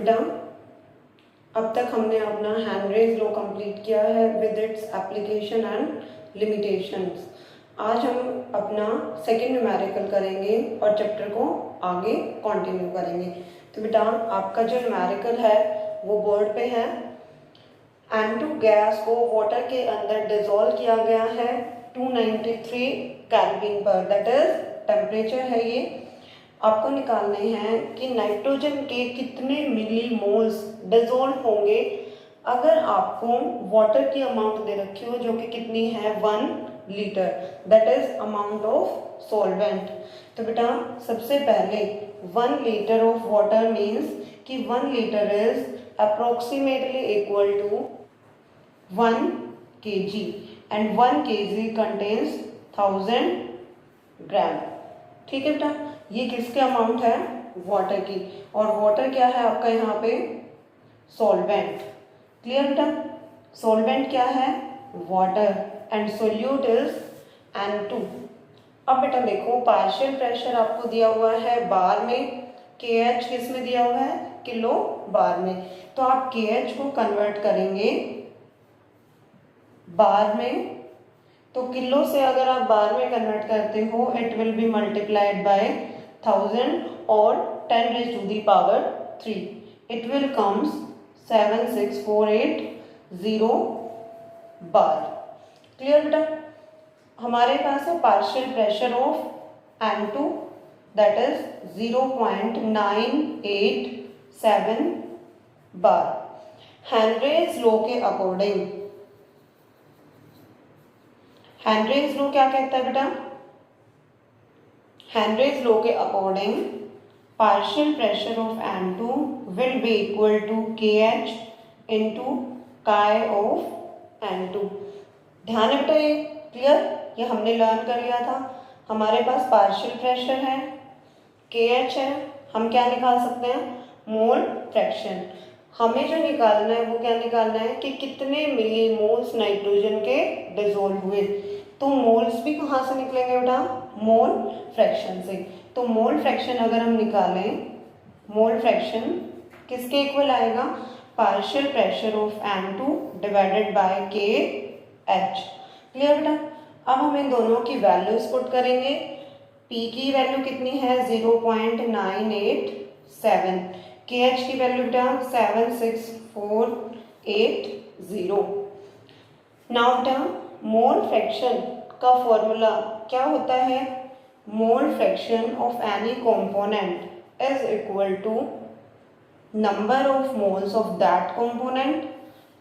बेटा अब तक हमने अपना हैंड्रेज लॉ कंप्लीट किया है with its application and limitations. आज हम अपना सेकेंड न्यूमेरिकल करेंगे और चैप्टर को आगे कंटिन्यू करेंगे। तो बेटा आपका जो न्यूमेरिकल है वो बोर्ड पे है। N2 गैस को वाटर के अंदर डिजोल्व किया गया है 293 केल्विन पर, दैट इज टेम्परेचर है ये। आपको निकालने हैं कि नाइट्रोजन के कितने मिली मोल्स डिजोल्व होंगे अगर आपको वाटर की अमाउंट दे रखी हो जो कि कितनी है 1 litre, that is amount of solvent. तो बेटा सबसे पहले 1 लीटर ऑफ वाटर मीन्स कि 1 litre is approximately equal to 1 kg and 1 kg contains 1000 gram. ठीक है बेटा, ये किसके अमाउंट है वाटर की, और वाटर क्या है आपका यहाँ पे सॉल्वेंट। क्लियर बेटा, सॉल्वेंट क्या है water and solute is N2। अब बेटा देखो पार्शियल प्रेशर आपको दिया हुआ है बार में, KH किस में दिया हुआ है किलो बार में, तो आप KH को कन्वर्ट करेंगे बार में, तो किलो से अगर आप बार में कन्वर्ट करते हो it will be multiplied by 1000 और 10 raised to the power 3, it will comes 76480 bar. Clear बेटा, हमारे पास है partial pressure of N2 that is 0.987 bar. Henry's law के अकॉर्डिंग, हेनरीज लॉ क्या कहता है बेटा, हेनरीज लॉ के according partial pressure of N2 will be equal to KH into chi of N2। ध्यान है बेटा ये क्लियर, ये हमने लर्न कर लिया था। हमारे पास पार्शियल प्रेशर है, KH है, हम क्या निकाल सकते हैं मोल फ्रैक्शन। हमें जो निकालना है वो क्या निकालना है कि कितने मिली मोल्स नाइट्रोजन के डिजोल्व हुए। तो मोल्स भी कहाँ से निकलेंगे बेटा मोल फ्रैक्शन से। तो मोल फ्रैक्शन अगर हम निकालें, मोल फ्रैक्शन किसके इक्वल आएगा partial pressure of N2 divided by KH। Clear बेटा, अब हम इन दोनों की वैल्यूज पुट करेंगे। P की वैल्यू कितनी है 0.987, KH की वैल्यू बेटा 76480। नाउ बेटा मोल फ्रैक्शन का फॉर्मूला क्या होता है, mole fraction of any component is equal to number of moles of that component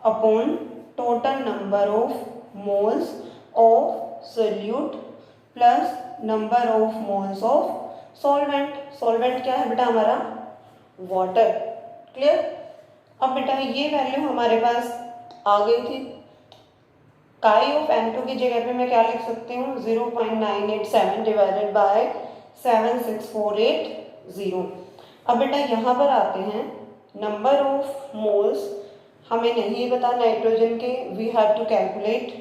upon total number of moles of solute plus number of moles of solvent. Solvent क्या है बेटा हमारा water. Clear, अब बेटा ये वैल्यू हमारे पास आ गई थी। काई ऑफ N2 की जगह पे मैं क्या लिख सकती हूँ 0.987 डिवाइडेड बाय 76480। अब बेटा यहाँ पर आते हैं नंबर ऑफ मोल्स, हमें नहीं पता नाइट्रोजन के, we have to calculate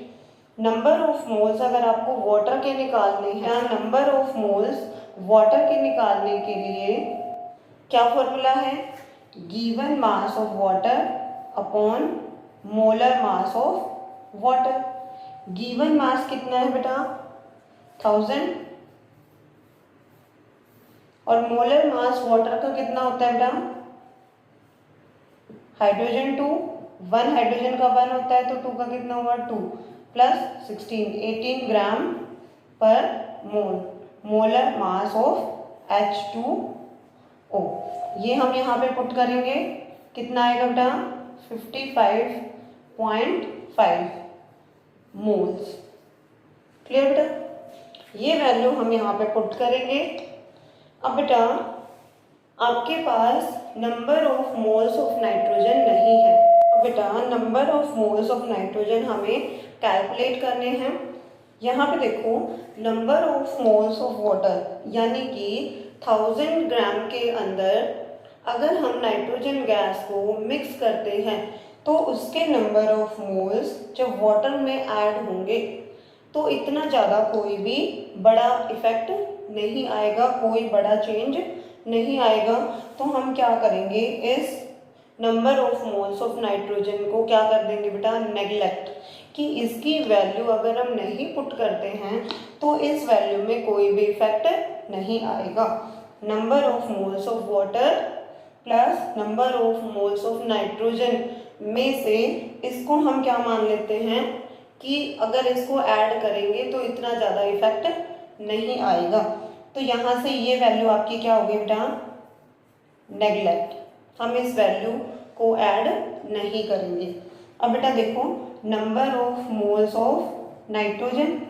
number of moles. अगर आपको वाटर के निकालने हैं, नंबर ऑफ मोल्स वाटर के निकालने के लिए क्या फॉर्मूला है given mass of water upon molar mass of water. Given mass कितना है बेटा 1000 और मोलर मास वाटर का कितना होता है बेटा हाइड्रोजन 2, 1 हाइड्रोजन का 1 होता है तो 2 का कितना हुआ 2 प्लस 18 ग्राम पर मोल, मोलर मास ऑफ H2O। ये हम यहाँ पे पुट करेंगे, कितना आएगा बेटा 55.5 मोल्स। क्लियर बेटा, ये वैल्यू हम यहाँ पे पुट करेंगे। अब बेटा आपके पास number of moles of nitrogen नहीं है। अब बेटा number of moles of nitrogen हमें कैलकुलेट करने हैं। यहाँ पे देखो number of moles of water यानी कि 1000 ग्राम के अंदर अगर हम नाइट्रोजन गैस को मिक्स करते हैं तो उसके नंबर ऑफ मोल्स जब वाटर में ऐड होंगे तो इतना ज़्यादा कोई भी बड़ा इफेक्ट नहीं आएगा, कोई बड़ा चेंज नहीं आएगा। तो हम क्या करेंगे, इस number of moles of nitrogen को क्या कर देंगे बेटा, नेगलेक्ट, कि इसकी वैल्यू अगर हम नहीं पुट करते हैं तो इस वैल्यू में कोई भी इफेक्ट नहीं आएगा। Number of moles of water plus number of moles of nitrogen में से इसको हम क्या मान लेते हैं कि अगर इसको ऐड करेंगे तो इतना ज़्यादा इफेक्ट नहीं आएगा। तो यहाँ से ये वैल्यू आपकी क्या होगी बेटा, नेगलेक्ट, हम इस वैल्यू को ऐड नहीं करेंगे। अब बेटा देखो, number of moles of nitrogen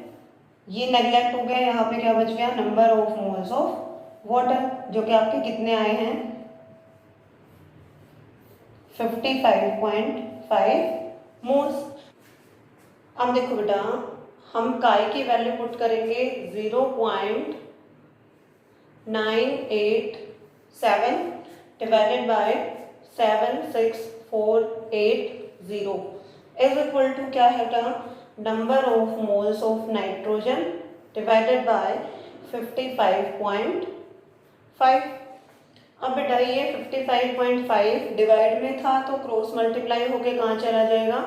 ये नेगलेक्ट हो गया, यहाँ पे क्या बच गया, number of moles of water, जो कि आपके कितने आए हैं, 55.5 मोल्स। अब देखो बेटा, हम काय की वैल्यू पुट करेंगे 0.987 divided by 76480 is equal to क्या है बेटा, number of moles of nitrogen divided by 55.5। अब बेटा ये 55.5 डिवाइड में था तो क्रॉस मल्टीप्लाई होके कहाँ चला जाएगा,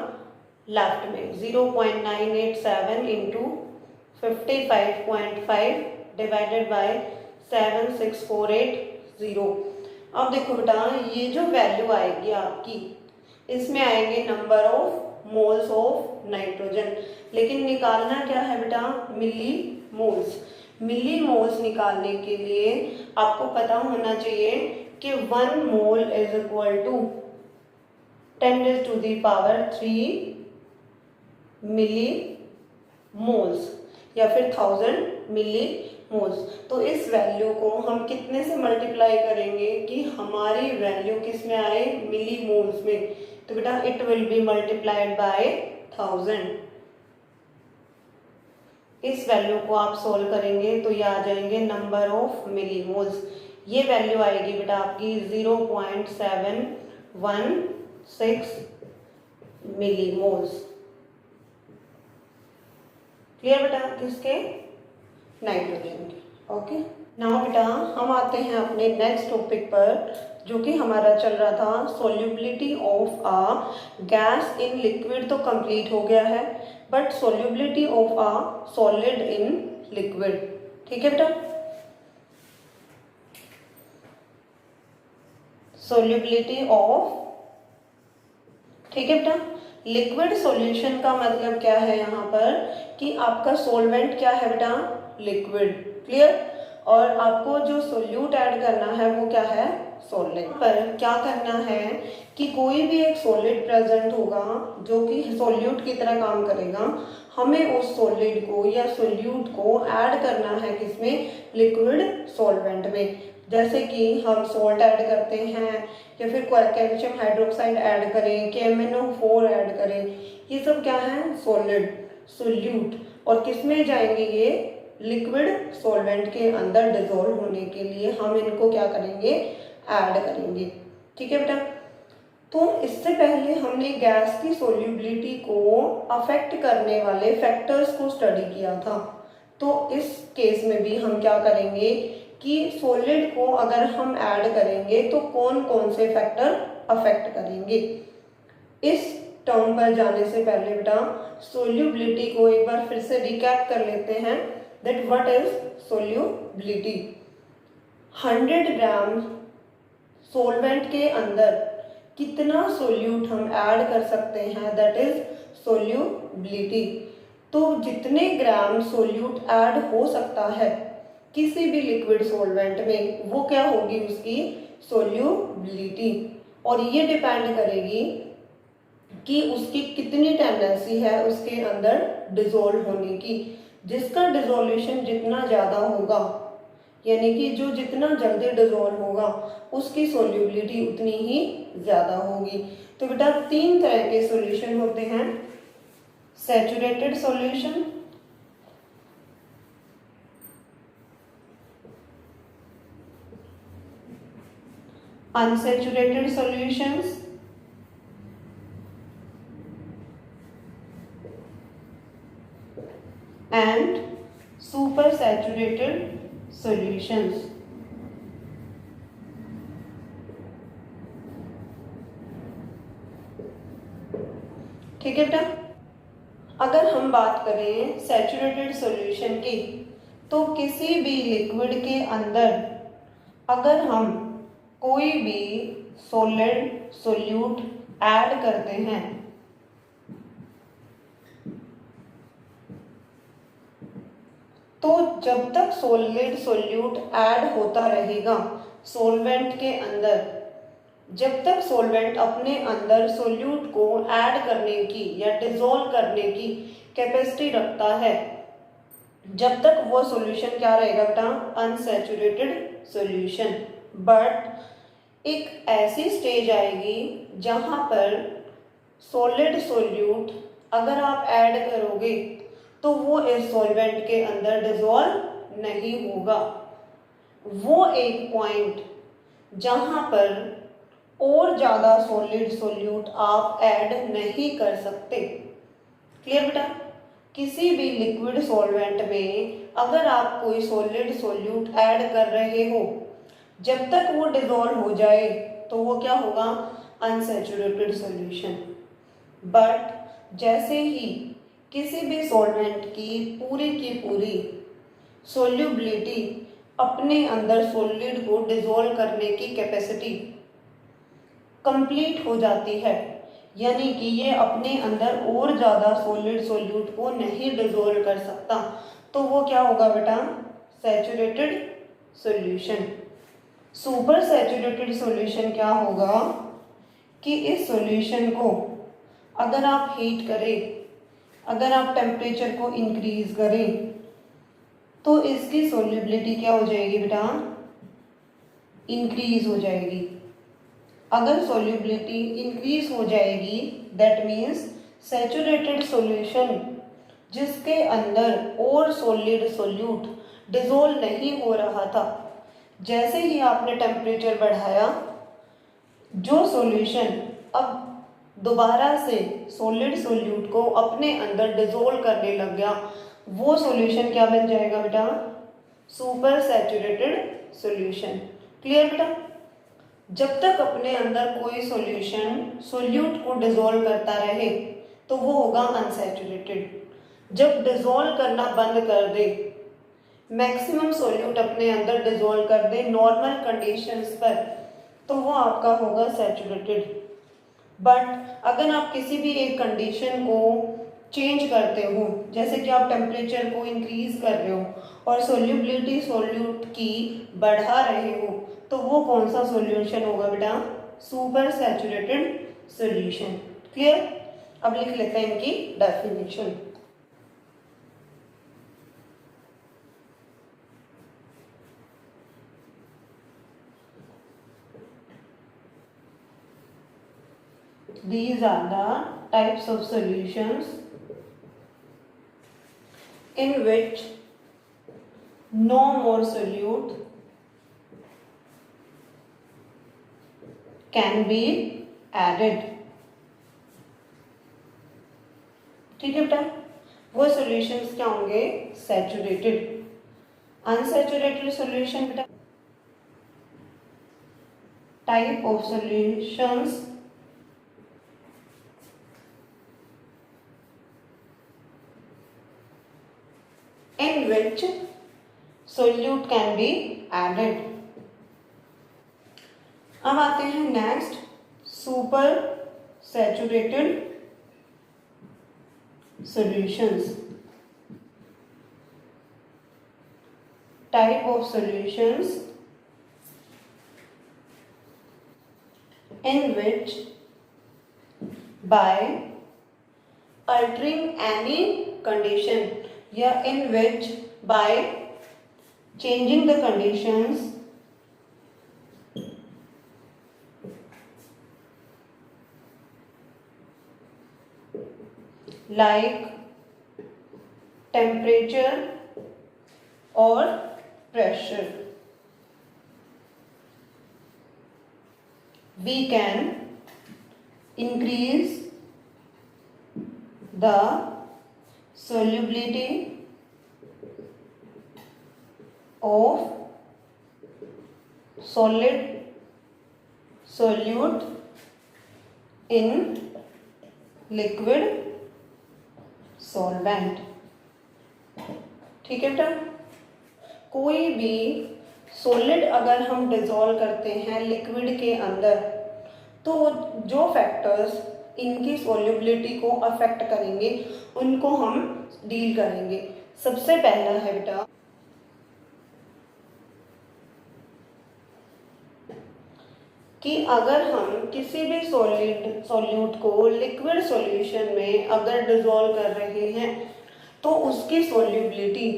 लेफ्ट में। 0.987 इंटू 55.5 डिवाइडेड बाय 76480। अब देखो बेटा, ये जो वैल्यू आएगी आपकी, इसमें आएंगे number of moles of nitrogen, लेकिन निकालना क्या है बेटा, मिली मोल्स। मिली मोल्स निकालने के लिए आपको पता होना चाहिए कि 1 mole is equal to 10⁻³ millimoles या फिर 1000 मिली मोल्स। तो इस वैल्यू को हम कितने से मल्टीप्लाई करेंगे कि हमारी वैल्यू किस में आए, मिली मोल्स में। तो बेटा it will be multiplied by 1000। इस वैल्यू को आप सोल्व करेंगे तो ये आ जाएंगे नंबर ऑफ मिली मोल्स। ये वैल्यू आएगी बेटा आपकी 0.716 मिली मोल्स। क्लियर बेटा, किसके, नाइट्रोजन के। ओके, नाउ बेटा हम आते हैं अपने नेक्स्ट टॉपिक पर, जो कि हमारा चल रहा था solubility of a gas in liquid. तो कंप्लीट हो गया है, but solubility of a solid in liquid, ठीक है बेटा। सोल्यूबिलिटी ऑफ, ठीक है बेटा, लिक्विड सॉल्यूशन का मतलब क्या है यहाँ पर कि आपका सॉल्वेंट क्या है बेटा, लिक्विड। क्लियर, और आपको जो सोल्यूट ऐड करना है वो क्या है, सॉलिड। पर क्या करना है कि कोई भी एक सॉलिड प्रेजेंट होगा जो कि सोल्यूट की तरह काम करेगा, हमें उस सॉलिड को या सोल्यूट को ऐड करना है किसमें, लिक्विड सॉल्वेंट में। जैसे कि हम सॉल्ट ऐड करते हैं या फिर कैल्शियम हाइड्रोक्साइड ऐड करें, KMnO4 ऐड करें, ये सब क्या है, सॉलिड सोल्यूट। और किस में जाएंगे, ये लिक्विड सॉल्वेंट के अंदर डिजोल्व होने के लिए हम इनको क्या करेंगे, ऐड करेंगे। ठीक है बेटा, तो इससे पहले हमने गैस की सोल्यूबिलिटी को अफेक्ट करने वाले फैक्टर्स को स्टडी किया था। तो इस केस में भी हम क्या करेंगे कि सॉलिड को अगर हम ऐड करेंगे तो कौन कौन से फैक्टर अफेक्ट करेंगे। इस टर्म पर जाने से पहले बेटा सोल्यूबिलिटी को एक बार फिर से रिकैप कर लेते हैं, that what is solubility. 100 gram solvent के अंदर कितना सोल्यूट हम ऐड कर सकते हैं, दैट इज सोल्यूबिलिटी। तो जितने ग्राम सोल्यूट ऐड हो सकता है किसी भी लिक्विड सॉल्वेंट में, वो क्या होगी, उसकी सोल्यूबिलिटी। और ये डिपेंड करेगी कि उसकी कितनी टेंडेंसी है उसके अंदर डिसॉल्व होने की। जिसका डिसोल्यूशन जितना ज़्यादा होगा, यानी कि जो जितना जल्दी डिसॉल्व होगा, उसकी सोल्यूबिलिटी उतनी ही ज़्यादा होगी। तो बेटा 3 तरह के सॉल्यूशन होते हैं, saturated solution, unsaturated solutions, and supersaturated solutions। ठीक है बेटा। अगर हम बात करें सैचुरेटेड सॉल्यूशन की, तो किसी भी लिक्विड के अंदर अगर हम कोई भी सॉलिड सोल्यूट ऐड करते हैं तो जब तक सॉलिड सोल्यूट ऐड होता रहेगा सॉल्वेंट के अंदर, जब तक सॉल्वेंट अपने अंदर सोल्यूट को ऐड करने की या डिसॉल्व करने की कैपेसिटी रखता है, जब तक वो सॉल्यूशन क्या रहेगा बेटा, अनसैचुरेटेड सॉल्यूशन। बट एक ऐसी स्टेज आएगी जहां पर सॉलिड सोल्यूट अगर आप ऐड करोगे तो वो इस सॉल्वेंट के अंदर डिसॉल्व नहीं होगा। वो एक पॉइंट जहां पर और ज़्यादा सॉलिड सोल्यूट आप ऐड नहीं कर सकते। क्लियर बेटा। किसी भी लिक्विड सॉल्वेंट में अगर आप कोई सॉलिड सोल्यूट ऐड कर रहे हो, जब तक वो डिसॉल्व हो जाए तो वो क्या होगा, अनसैचुरेटेड सॉल्यूशन। बट जैसे ही किसी भी सॉल्वेंट की पूरी सोल्यूबिलिटी अपने अंदर सॉलिड को डिसॉल्व करने की कैपेसिटी कंप्लीट हो जाती है, यानी कि ये अपने अंदर और ज़्यादा सॉलिड सोल्यूट को नहीं डिसॉल्व कर सकता, तो वो क्या होगा बेटा, saturated solution. Super saturated solution क्या होगा कि इस सॉल्यूशन को अगर आप हीट करें, अगर आप टेम्परेचर को इंक्रीज करें तो इसकी सोल्यूबिलिटी क्या हो जाएगी बेटा, इंक्रीज हो जाएगी। अगर सोल्यूबिलिटी इंक्रीज हो जाएगी दैट मीन्स सैचुरेटेड सॉल्यूशन जिसके अंदर और सॉलिड सोल्यूट डिसॉल्व नहीं हो रहा था, जैसे ही आपने टेम्परेचर बढ़ाया जो सॉल्यूशन अब दोबारा से सॉलिड सोल्यूट को अपने अंदर डिसॉल्व करने लग गया, वो सॉल्यूशन क्या बन जाएगा बेटा, सुपर सैचुरेटेड सॉल्यूशन। क्लियर बेटा। जब तक अपने अंदर कोई सॉल्यूशन सोल्यूट को डिसॉल्व करता रहे तो वो होगा अनसैचुरेटेड। जब डिसॉल्व करना बंद कर दे, मैक्सिमम सोल्यूट अपने अंदर डिसॉल्व कर दे नॉर्मल कंडीशंस पर, तो वो आपका होगा सैचुरेटेड। बट अगर आप किसी भी एक कंडीशन को चेंज करते हो, जैसे कि आप टेम्परेचर को इंक्रीज कर रहे हो और सोल्यूबिलिटी सोल्यूट की बढ़ा रहे हो, तो वो कौन सा सॉल्यूशन होगा बेटा, सुपर सैचुरेटेड सॉल्यूशन। क्लियर। अब लिख लेते हैं इनकी definition. These are the types of solutions in which no more solute can be added। ठीक है बेटा। वो सॉल्यूशंस क्या होंगे, सैचुरेटेड। अनसैचुरेटेड सॉल्यूशन बेटा, type of solutions in which solute can be added। अब आते हैं next, super saturated solutions. Type of solutions in which by altering any condition या in which by changing the conditions like temperature or pressure we can increase the solubility of solid solute in liquid solvent. ठीक है बेटा, कोई भी solid अगर हम dissolve करते हैं लिक्विड के अंदर तो जो फैक्टर्स इनकी सॉल्युबिलिटी को अफेक्ट करेंगे उनको हम डील करेंगे। सबसे पहला है बेटा कि अगर हम किसी भी सॉल्यूट को लिक्विड सॉल्यूशन में अगर डिसॉल्व कर रहे हैं तो उसकी सॉल्युबिलिटी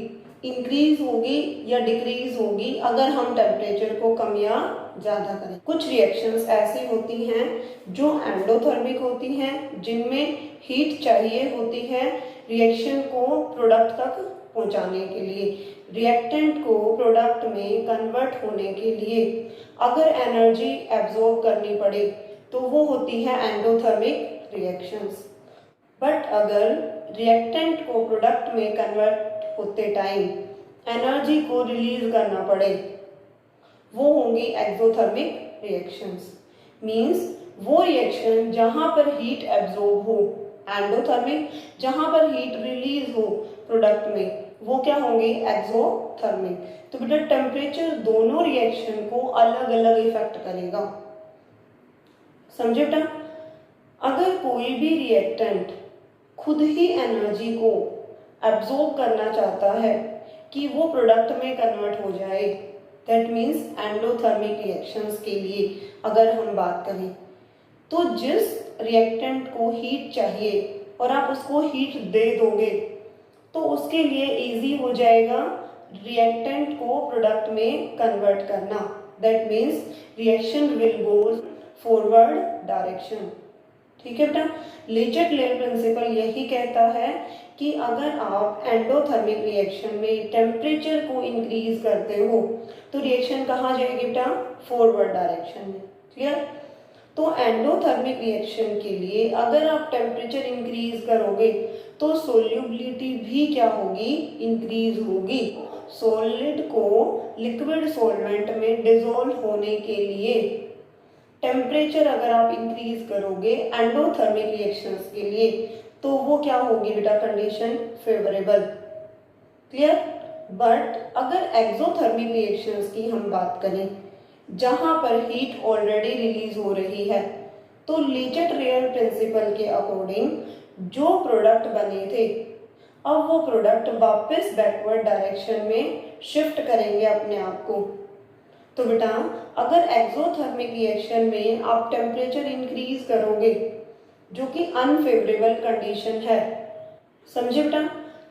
इंक्रीज होगी या डिक्रीज होगी अगर हम टेम्परेचर को कम या ज़्यादा करें। कुछ रिएक्शंस ऐसी होती हैं जो एंडोथर्मिक होती हैं, जिनमें हीट चाहिए होती है रिएक्शन को प्रोडक्ट तक पहुंचाने के लिए, रिएक्टेंट को प्रोडक्ट में कन्वर्ट होने के लिए अगर एनर्जी एब्जॉर्ब करनी पड़े तो वो होती है एंडोथर्मिक रिएक्शंस। बट अगर रिएक्टेंट को प्रोडक्ट में कन्वर्ट होते टाइम एनर्जी को रिलीज करना पड़े वो होंगी एक्सोथर्मिक रिएक्शंस। मींस वो रिएक्शन जहां पर हीट एब्जॉर्ब हो एंडोथर्मिक, जहां पर हीट रिलीज हो प्रोडक्ट में वो क्या होंगे एक्सोथर्मिक। तो बेटा टेम्परेचर दोनों रिएक्शन को अलग अलग इफेक्ट करेगा, समझे बेटा। अगर कोई भी रिएक्टेंट खुद ही एनर्जी को एब्जॉर्ब करना चाहता है कि वो प्रोडक्ट में कन्वर्ट हो जाए, दैट मीन्स एंडोथर्मिक रिएक्शंस के लिए अगर हम बात करें तो जिस रिएक्टेंट को हीट चाहिए और आप उसको हीट दे दोगे तो उसके लिए इजी हो जाएगा रिएक्टेंट को प्रोडक्ट में कन्वर्ट करना। That means reaction will go forward direction. ठीक है बेटा, लेचेट-लेयर प्रिंसिपल यही कहता है कि अगर आप एंडोथर्मिक रिएक्शन में टेम्परेचर को इंक्रीज करते हो तो रिएक्शन कहाँ जाएगी बेटा, फॉरवर्ड डायरेक्शन में। क्लियर। तो एंडोथर्मिक रिएक्शन के लिए अगर आप टेम्परेचर इंक्रीज करोगे तो सोल्यूबिलिटी भी क्या होगी, इंक्रीज होगी। सॉलिड को लिक्विड सॉल्वेंट में डिसॉल्व होने के लिए टेम्परेचर अगर आप इंक्रीज करोगे एंडोथर्मिक रिएक्शंस के लिए तो वो क्या होगी बेटा, कंडीशन फेवरेबल। क्लियर। बट अगर एक्सोथर्मिक रिएक्शंस की हम बात करें जहां पर हीट ऑलरेडी रिलीज हो रही है तो लेचेट-लेयर प्रिंसिपल के अकॉर्डिंग जो प्रोडक्ट बने थे अब वो प्रोडक्ट वापस बैकवर्ड डायरेक्शन में शिफ्ट करेंगे अपने आप को। तो बेटा अगर एक्सोथर्मिक रिएक्शन में आप टेम्परेचर इंक्रीज करोगे जो कि अनफेवरेबल कंडीशन है, समझे बेटा,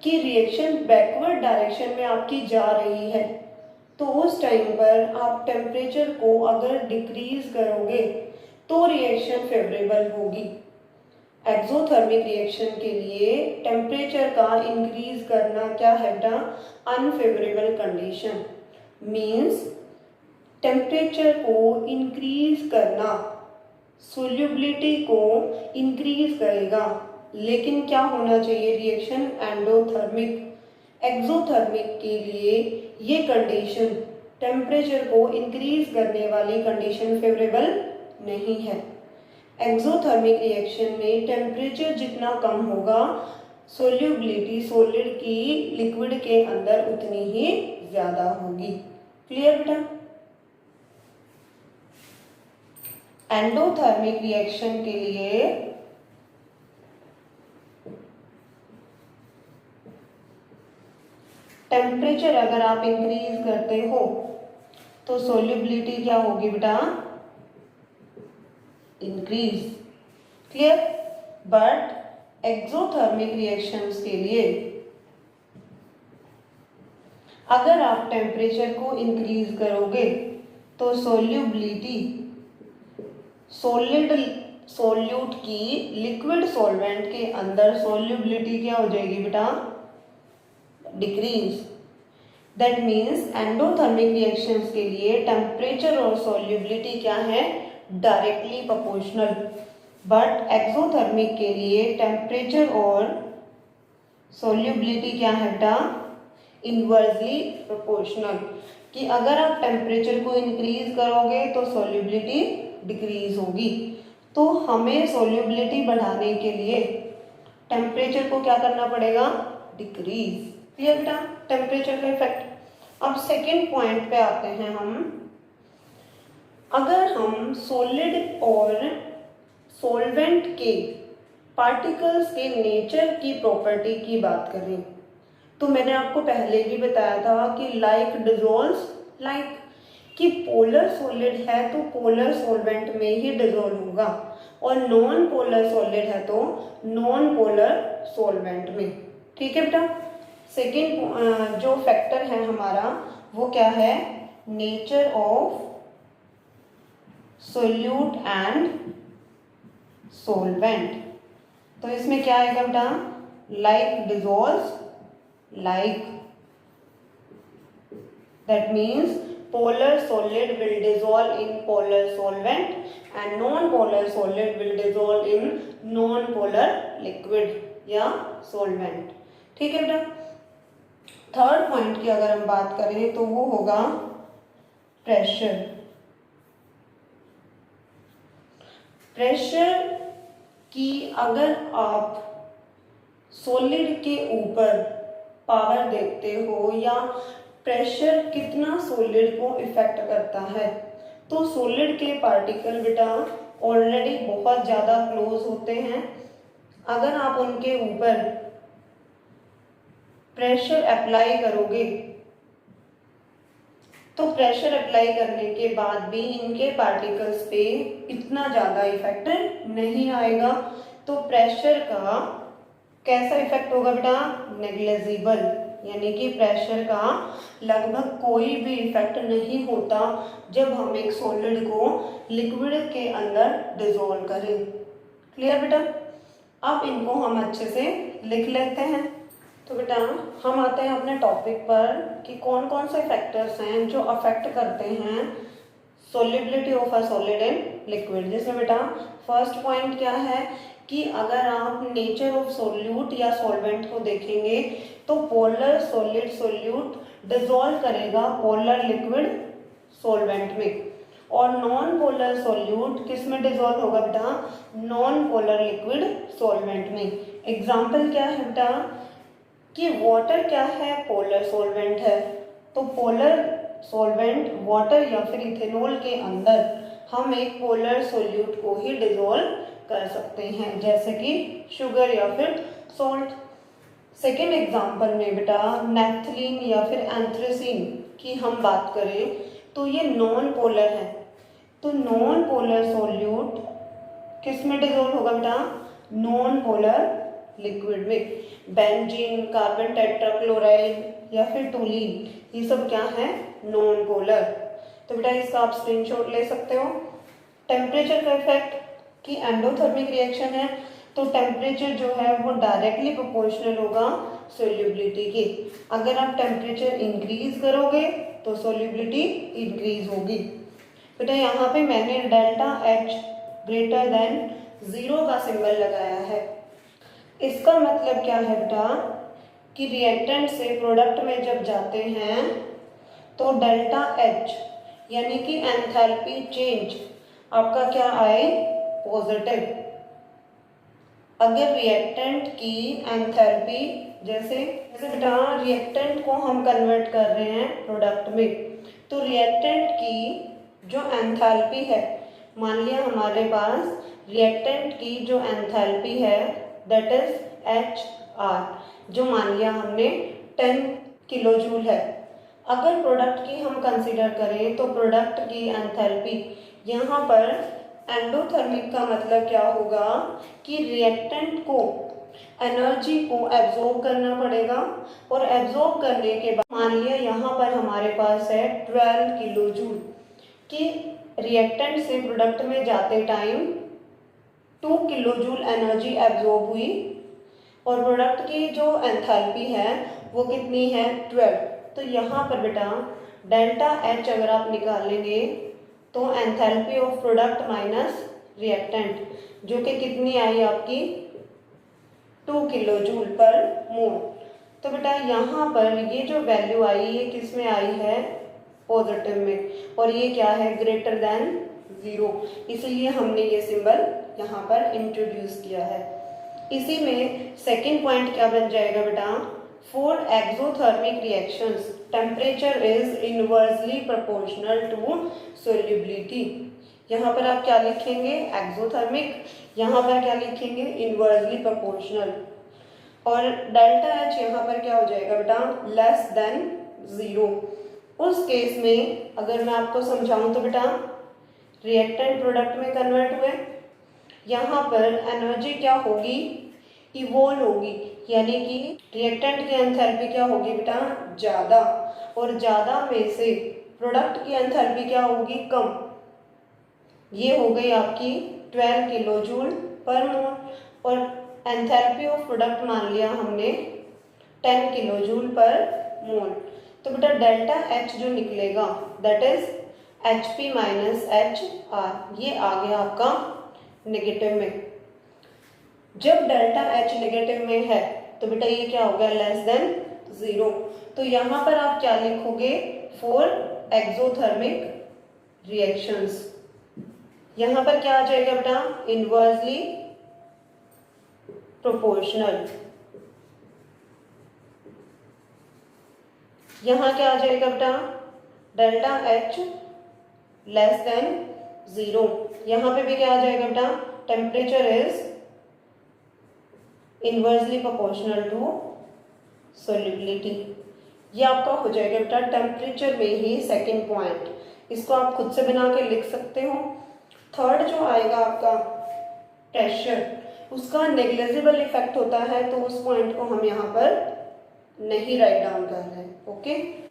कि रिएक्शन बैकवर्ड डायरेक्शन में आपकी जा रही है, तो उस टाइम पर आप टेम्परेचर को अगर डिक्रीज करोगे तो रिएक्शन फेवरेबल होगी। एक्सोथर्मिक रिएक्शन के लिए टेम्परेचर का इंक्रीज करना क्या है बेटा, अनफेवरेबल कंडीशन। मीन्स टेम्परेचर को इंक्रीज करना सोल्यूबिलिटी को इंक्रीज करेगा, लेकिन क्या होना चाहिए, रिएक्शन एंडोथर्मिक। एक्सोथर्मिक के लिए ये कंडीशन टेम्परेचर को इंक्रीज करने वाली कंडीशन फेवरेबल नहीं है। एक्सोथर्मिक रिएक्शन में टेम्परेचर जितना कम होगा सोल्यूबिलिटी सॉलिड की लिक्विड के अंदर उतनी ही ज्यादा होगी। क्लियर बेटा। एंडोथर्मिक रिएक्शन के लिए टेम्परेचर अगर आप इंक्रीज करते हो तो सोल्यूबिलिटी क्या होगी बेटा, increase. Clear. But exothermic reactions के लिए अगर आप टेम्परेचर को इंक्रीज करोगे तो सोल्यूबिलिटी सॉल्यूट की लिक्विड सॉल्वेंट के अंदर सोल्यूबिलिटी क्या हो जाएगी बेटा, decrease. That means endothermic reactions के लिए टेम्परेचर और सोल्यूबिलिटी क्या है, डायरेक्टली प्रोपोर्शनल। बट एक्सोथर्मिक के लिए टेम्परेचर और सोल्यूबिलिटी क्या है बेटा, इनवर्सली प्रोपोर्शनल। कि अगर आप टेम्परेचर को इंक्रीज करोगे तो सोल्यूबिलिटी डिक्रीज होगी। तो हमें सोल्यूबिलिटी बढ़ाने के लिए टेम्परेचर को क्या करना पड़ेगा, डिक्रीज। क्लियर बेटा, टेम्परेचर का इफेक्ट। अब सेकेंड पॉइंट पे आते हैं हम। अगर हम सॉलिड और सॉल्वेंट के पार्टिकल्स के नेचर की प्रॉपर्टी की बात करें तो मैंने आपको पहले भी बताया था कि लाइक डिजोल्व्स लाइक, कि पोलर सॉलिड है तो पोलर सॉल्वेंट में ही डिजोल्व होगा, और नॉन पोलर सॉलिड है तो नॉन पोलर सॉल्वेंट में। ठीक है बेटा। सेकेंड जो फैक्टर है हमारा वो क्या है, nature of solute and solvent. तो इसमें क्या आएगा बेटा, like dissolves like, that means polar solid will dissolve in polar solvent and non-polar solid will dissolve in non-polar liquid या solvent। ठीक है बेटा। थर्ड पॉइंट की अगर हम बात करें तो वो होगा प्रेशर। प्रेशर की अगर आप सॉलिड के ऊपर पावर देखते हो या प्रेशर कितना सॉलिड को इफेक्ट करता है, तो सॉलिड के पार्टिकल बेटा ऑलरेडी बहुत ज़्यादा क्लोज होते हैं। अगर आप उनके ऊपर प्रेशर अप्लाई करोगे तो प्रेशर अप्लाई करने के बाद भी इनके पार्टिकल्स पे इतना ज़्यादा इफेक्ट नहीं आएगा। तो प्रेशर का कैसा इफेक्ट होगा बेटा, नेग्लिजिबल, यानी कि प्रेशर का लगभग कोई भी इफेक्ट नहीं होता जब हम एक सॉलिड को लिक्विड के अंदर डिसॉल्व करें। क्लियर बेटा। अब इनको हम अच्छे से लिख लेते हैं। तो बेटा हम आते हैं अपने टॉपिक पर कि कौन कौन से फैक्टर्स हैं जो अफेक्ट करते हैं solubility of a solid in liquid. जैसे बेटा फर्स्ट पॉइंट क्या है कि अगर आप नेचर ऑफ सोल्यूट या सॉल्वेंट को देखेंगे तो पोलर सॉलिड सोल्यूट डिसॉल्व करेगा पोलर लिक्विड सॉल्वेंट में, और नॉन पोलर सोल्यूट किस में डिसॉल्व होगा बेटा, नॉन पोलर लिक्विड सॉल्वेंट में। एग्जाम्पल क्या है बेटा कि वाटर क्या है, पोलर सॉल्वेंट है, तो पोलर सॉल्वेंट वाटर या फिर इथेनॉल के अंदर हम एक पोलर सोल्यूट को ही डिसॉल्व कर सकते हैं, जैसे कि शुगर या फिर सॉल्ट। सेकेंड एग्जांपल में बेटा नेफ्थलीन या फिर एंथ्रेसीन की हम बात करें तो ये नॉन पोलर है, तो नॉन पोलर सोल्यूट किस में डिसॉल्व होगा बेटा, नॉन पोलर लिक्विड में। बेंजीन, कार्बन टेट्राक्लोराइड या फिर टोलीन, ये सब क्या है, नॉन पोलर। तो बेटा इसका आप स्क्रीनशॉट ले सकते हो। टेम्परेचर का इफेक्ट कि एंडोथर्मिक रिएक्शन है तो टेम्परेचर जो है वो डायरेक्टली प्रोपोर्शनल होगा सोल्यूबिलिटी के। अगर आप टेम्परेचर इंक्रीज करोगे तो सोल्यूबिलिटी इंक्रीज होगी। बेटा यहाँ पे मैंने डेल्टा H ग्रेटर देन 0 का सिंबल लगाया है। इसका मतलब क्या है बेटा कि रिएक्टेंट से प्रोडक्ट में जब जाते हैं तो डेल्टा H यानी कि एंथैल्पी चेंज आपका क्या आए, पॉजिटिव। अगर रिएक्टेंट की एंथैल्पी जैसे बेटा रिएक्टेंट को हम कन्वर्ट कर रहे हैं प्रोडक्ट में, तो रिएक्टेंट की जो एंथैल्पी है, मान लिया हमारे पास रिएक्टेंट की जो एंथैल्पी है दैट इज HR, जो मान लिया हमने 10 किलो जूल है। अगर प्रोडक्ट की हम कंसीडर करें तो प्रोडक्ट की एंथैल्पी यहाँ पर एंडोथर्मिक का मतलब क्या होगा कि रिएक्टेंट को एनर्जी को एब्जॉर्ब करना पड़ेगा, और एब्जॉर्ब करने के बाद मान लिया यहाँ पर हमारे पास है 12 किलो जूल कि रिएक्टेंट से प्रोडक्ट में जाते time 2 kilo joule energy absorb हुई, और प्रोडक्ट की जो एंथैल्पी है वो कितनी है, 12। तो यहाँ पर बेटा डेल्टा H अगर आप निकालेंगे तो enthalpy of product minus reactant जो कि कितनी आई आपकी 2 किलो जूल पर मोल। तो बेटा यहाँ पर ये जो वैल्यू आई ये किस में आई है, पॉजिटिव में, और ये क्या है, ग्रेटर देन 0, इसलिए हमने ये सिंबल यहाँ पर इंट्रोड्यूस किया है। इसी में सेकेंड पॉइंट क्या बन जाएगा बेटा, for exothermic reactions temperature is inversely proportional to solubility. यहाँ पर आप क्या लिखेंगे, एक्सोथर्मिक, यहाँ पर क्या लिखेंगे, इनवर्सली प्रोपोर्शनल। और डेल्टा एच यहाँ पर क्या हो जाएगा बेटा, लेस देन 0। उस केस में अगर मैं आपको समझाऊं तो बेटा, रिएक्टेंट प्रोडक्ट में कन्वर्ट हुए, यहाँ पर एनर्जी क्या होगी, इवोल्व होगी, यानी कि रिएक्टेंट की एंथैल्पी क्या होगी बेटा, ज़्यादा, और ज़्यादा में से प्रोडक्ट की एंथैल्पी क्या होगी, कम। ये हो गई आपकी 12 किलो जूल पर मोल, और एंथैल्पी ऑफ प्रोडक्ट मान लिया हमने 10 किलो जूल पर मोल। तो बेटा डेल्टा एच जो निकलेगा that is HP minus HR, ये आ गया आपका नेगेटिव में। जब डेल्टा एच नेगेटिव में है तो बेटा ये क्या हो गया, लेस देन 0। तो यहाँ पर आप क्या लिखोगे, फॉर एक्सोथर्मिक रिएक्शंस। यहाँ पर क्या आ जाएगा बेटा, इनवर्सली प्रोपोर्शनल। यहाँ क्या आ जाएगा बेटा, डेल्टा एच लेस देन 0। यहाँ पे भी क्या आ जाएगा बेटा, temperature is inversely proportional to solubility. ये आपका हो जाएगा बेटा टेम्परेचर में ही सेकंड पॉइंट। इसको आप खुद से बना के लिख सकते हो। थर्ड जो आएगा आपका प्रेशर, उसका नेग्लिजिबल इफेक्ट होता है, तो उस पॉइंट को हम यहाँ पर नहीं राइट डाउन कर रहे हैं। ओके।